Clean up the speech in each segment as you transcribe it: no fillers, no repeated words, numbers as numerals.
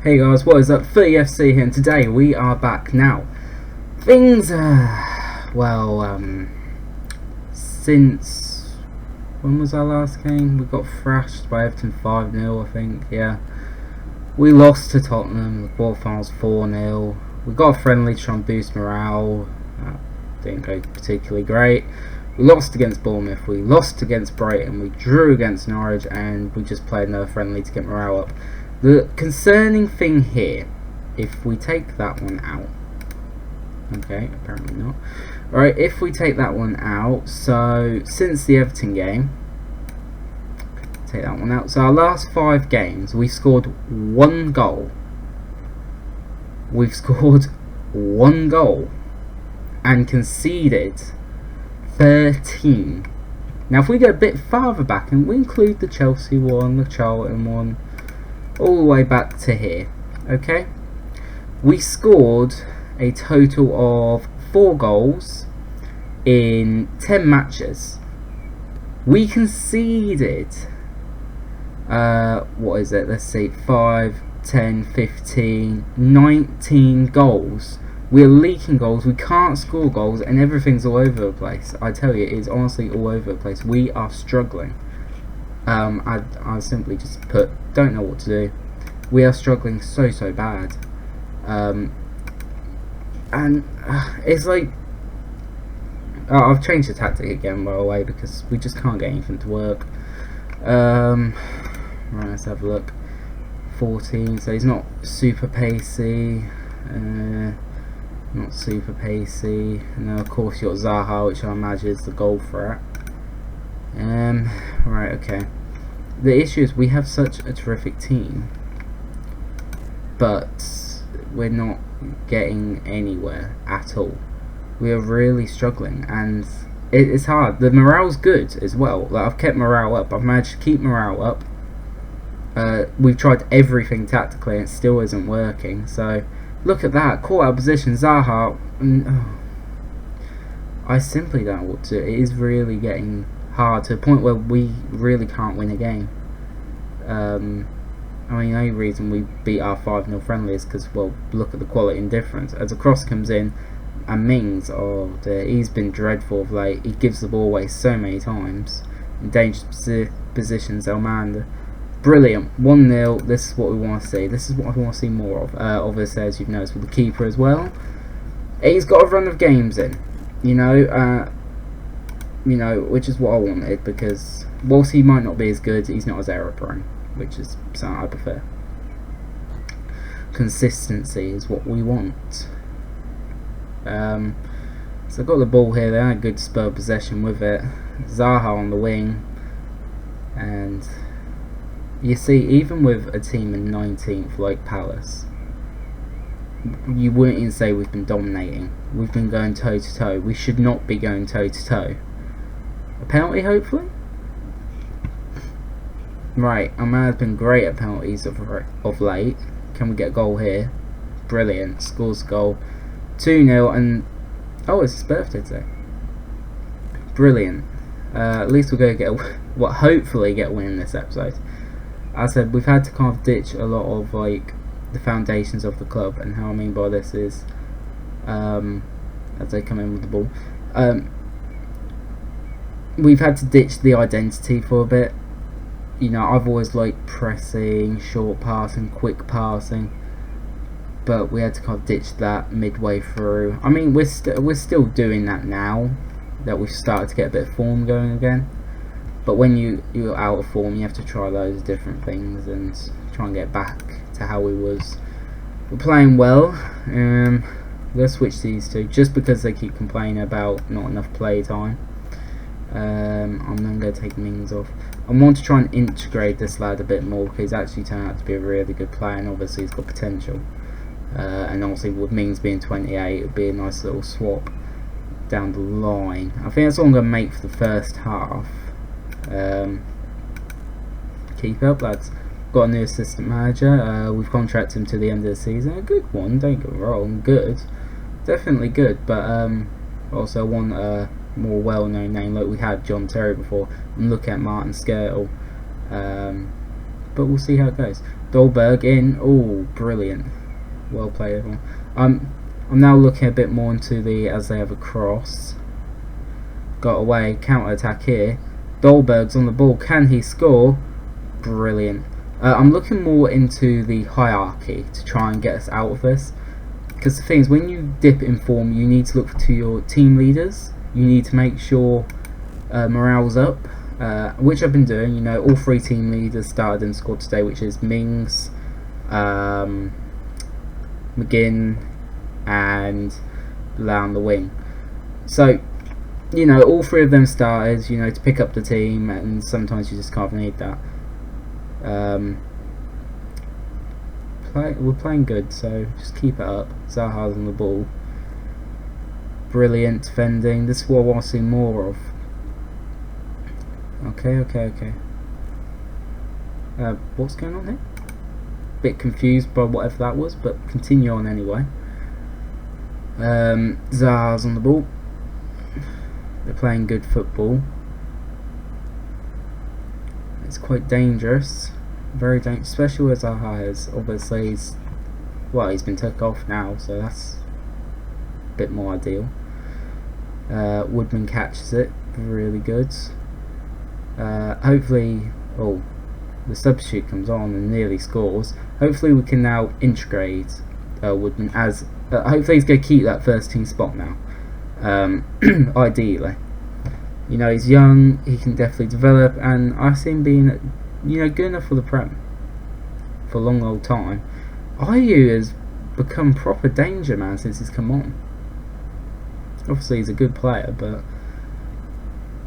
Hey guys, what is up? 30FC here, and today we are back. Now, things since when was our last game? We got thrashed by Everton 5-0, I think. Yeah, we lost to Tottenham. The quarterfinals 4-0. We got a friendly to try and boost morale. Didn't go particularly great. We lost against Bournemouth. We lost against Brighton. We drew against Norwich, and we just played another friendly to get morale up. The concerning thing here, if we take that one out, okay, apparently not. Alright, if we take that one out, so since the Everton game, take that one out. So our last 5 games, we scored 1 goal. We've scored 1 goal and conceded 13. Now, if we go a bit farther back and we include the Chelsea one, the Charlton one, all the way back to here, okay, we scored a total of 4 goals in 10 matches. We conceded what is it, let's see, 5, 10, 15, 19 goals. We're leaking goals, we can't score goals, and everything's all over the place. I tell you, it's honestly all over the place. We are struggling. I simply just put, don't know what to do. We are struggling so bad, and it's like, I've changed the tactic again, by the way, because we just can't get anything to work. Right, let's have a look. 14, so he's not super pacey, not super pacey, and then of course you got Zaha, which I imagine is the goal threat. Right, okay. The issue is we have such a terrific team, but we're not getting anywhere at all. We are really struggling, and it's hard. The morale's good as well. Like, I've kept morale up. I've managed to keep morale up. We've tried everything tactically, and it still isn't working. So look at that, caught out of position, Zaha. I simply don't know what to do. It is really getting hard to the point where we really can't win a game. I mean, the only reason we beat our 5-0 friendly is because, well, look at the quality and difference. As a cross comes in, and Mings, oh dear, he's been dreadful of late. He gives the ball away so many times in dangerous positions. Elmander, brilliant, 1-0. This is what we want to see. This is what I want to see more of. Obviously, as you've noticed with the keeper as well, he's got a run of games in. You know, which is what I wanted, because whilst he might not be as good, he's not as error prone, which is something I prefer. Consistency is what we want. So I've got the ball here. They had a good spur possession with it. Zaha on the wing, and you see, even with a team in 19th like Palace, you wouldn't even say we've been dominating. We've been going toe to toe. We should not be going toe to toe. A penalty, hopefully. Right, Ahmad's been great at penalties of late. Can we get a goal here? Brilliant. Scores a goal. 2-0, and oh, it's his birthday today. Brilliant. At least we'll go get hopefully get a win in this episode. As I said, we've had to kind of ditch a lot of like the foundations of the club, and how I mean by this is, as they come in with the ball, we've had to ditch the identity for a bit. You know, I've always liked pressing, short passing, quick passing, but we had to kind of ditch that midway through. I mean, we're still doing that now that we've started to get a bit of form going again. But when you're out of form, you have to try loads of different things and try and get back to how we was. We're playing well. Let's switch these two just because they keep complaining about not enough play time. I'm then going to take Mings off. I want to try and integrate this lad a bit more, because he's actually turned out to be a really good player, and obviously he's got potential. And obviously with Mings being 28, it would be a nice little swap down the line. I think that's all I'm going to make for the first half. Keep up, lads. Got a new assistant manager. We've contracted him to the end of the season. A good one, don't get me wrong. Good, definitely good. But also one more well-known name, like we had John Terry before. I'm looking at Martin Skirtle. but we'll see how it goes. Dolberg in. Oh, brilliant. Well played, everyone. I'm now looking a bit more into the as they have a cross. Got away. Counter attack here. Dolberg's on the ball. Can he score? Brilliant. I'm looking more into the hierarchy to try and get us out of this. Because the thing is, when you dip in form, you need to look to your team leaders. You need to make sure morale's up, which I've been doing. You know, all 3 team leaders started and scored today, which is Mings, McGinn, and Lau on the wing. So, you know, all 3 of them started, you know, to pick up the team, and sometimes you just can't need that. We're playing good, so just keep it up. Zaha's on the ball. Brilliant defending. This is what I want to see more of. Okay. What's going on here? Bit confused by whatever that was, but continue on anyway. Zaha's on the ball. They're playing good football. It's quite dangerous. Very dangerous, especially with Zaha is. Obviously, he's been took off now, so that's a bit more ideal. Woodman catches it. Really good. Hopefully, the substitute comes on and nearly scores. Hopefully we can now integrate Woodman as hopefully he's going to keep that first team spot now. Ideally, you know, he's young, he can definitely develop, and I see him being, you know, good enough for the Prem for a long old time. Ayew has become proper danger man since he's come on. Obviously he's a good player, but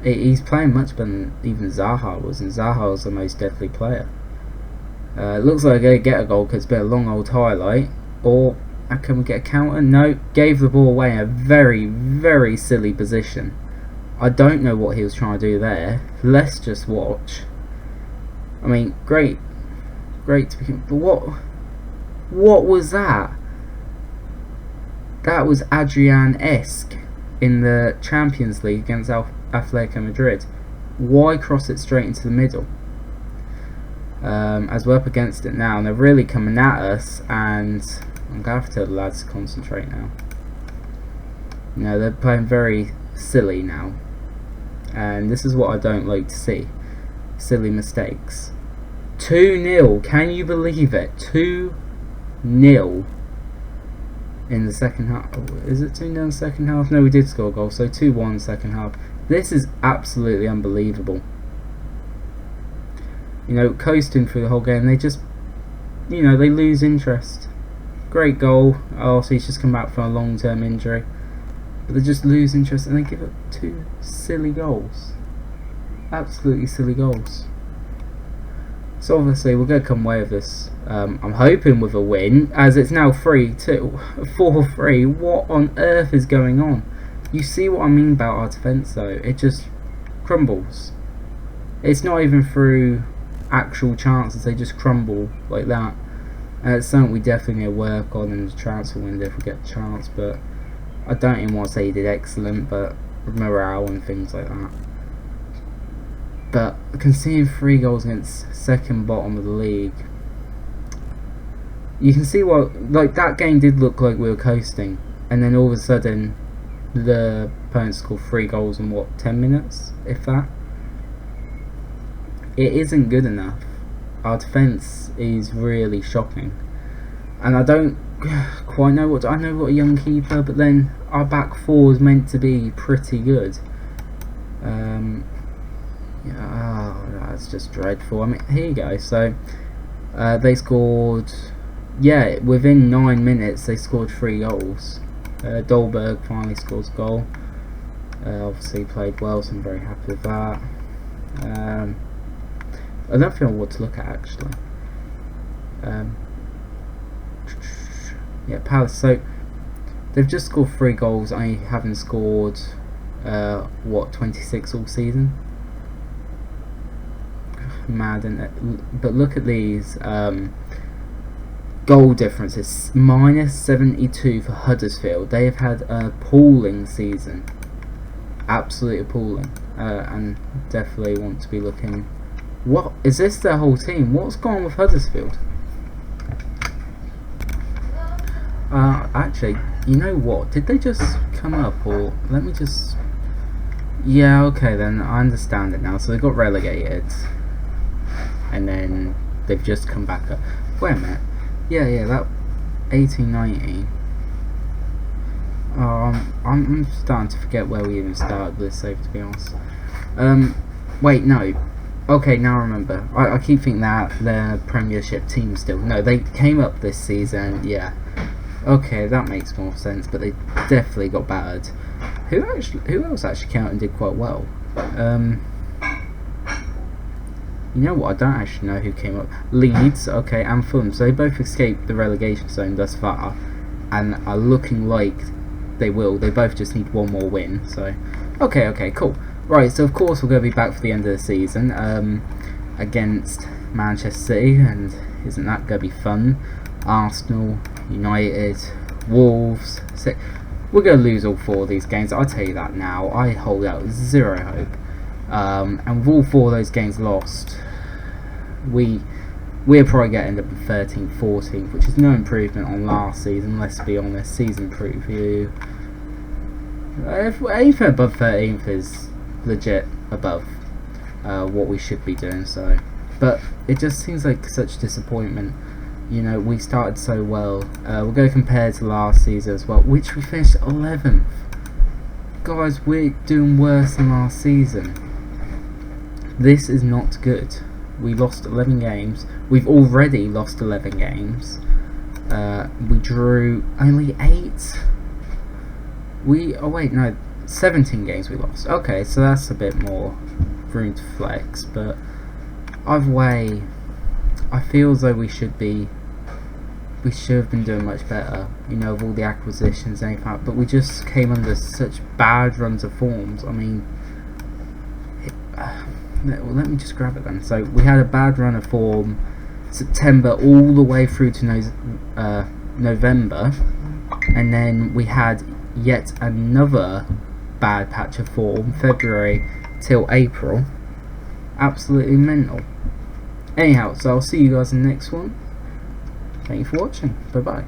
he's playing much better than even Zaha was, and Zaha was the most deadly player. It looks like they get a goal because it's been a long old highlight. Or can we get a counter? No, gave the ball away in a very, very silly position. I don't know what he was trying to do there. Let's just watch. I mean, great to begin, but what was that? That was Adrian-esque in the Champions League against Atletico Madrid. Why cross it straight into the middle? As we're up against it now, and they're really coming at us, and I'm going to have to tell the lads to concentrate now. You know, they're playing very silly now, and this is what I don't like to see. Silly mistakes. 2-0, can you believe it? 2-0 in the second half. Is it 2-0 in the second half? No, we did score a goal, so 2-1 second half. This is absolutely unbelievable. You know, coasting through the whole game, they just, you know, they lose interest. Great goal. Oh, so he's just come back from a long-term injury. But they just lose interest and they give up 2 silly goals. Absolutely silly goals. So obviously we're going to come away with this. I'm hoping with a win, as it's now 4-3. What on earth is going on? You see what I mean about our defence though? It just crumbles. It's not even through actual chances, they just crumble like that. And it's something we definitely need to work on in the transfer window if we get a chance, but I don't even want to say he did excellent, but morale and things like that. But conceding 3 goals against second bottom of the league, you can see what, like, that game did look like we were coasting, and then all of a sudden the opponent scored 3 goals in what, 10 minutes, if that. It isn't good enough. Our defence is really shocking, and I don't quite know what I know. What a young keeper, but then our back 4 is meant to be pretty good. Yeah, that's just dreadful. I mean, here you go. So they scored, yeah, within 9 minutes they scored 3 goals. Dolberg finally scores a goal. Obviously played well, so I'm very happy with that. I don't know what to look at actually. Yeah, Palace. So they've just scored 3 goals. I haven't scored what, 26 all season. Mad, but look at these goal differences. -72 for Huddersfield. They have had an appalling season. Absolutely appalling. And definitely want to be looking. What is this? Their whole team? What's gone on with Huddersfield? Actually, you know what? Did they just come up, or let me just... Yeah, okay then, I understand it now. So they got relegated, and then they've just come back up. Wait a minute. Yeah, that 18-19. I'm starting to forget where we even started this save, to be honest. Wait, no. Okay, now I remember. I keep thinking that they're Premiership team still. No, they came up this season, yeah. Okay, that makes more sense, but they definitely got battered. Who else actually came out and did quite well? You know what, I don't actually know who came up. Leeds, okay, and Fulham. So they both escaped the relegation zone thus far, and are looking like they will. They both just need one more win, so... Okay, cool. Right, so of course we're going to be back for the end of the season, against Manchester City, and isn't that going to be fun? Arsenal, United, Wolves... We're going to lose all 4 of these games, I'll tell you that now. I hold out zero hope. And with all 4 of those games lost, we're probably going to end up in 13th, 14th, which is no improvement on last season, let's be honest. Season preview. Anything above 13th is legit above what we should be doing, so. But it just seems like such disappointment. You know, we started so well. We're going to compare to last season as well, which we finished 11th. Guys, we're doing worse than last season. This is not good. We lost 11 games. We've already lost 11 games. We drew only 8. Oh wait, no, 17 games we lost. Okay, so that's a bit more room to flex, but either way, I feel as though we should have been doing much better, you know, with all the acquisitions and anything, but we just came under such bad runs of forms. I mean, let me just grab it then. So we had a bad run of form September all the way through to November, and then we had yet another bad patch of form February till April. Absolutely mental. Anyhow, so I'll see you guys in the next one. Thank you for watching. Bye bye.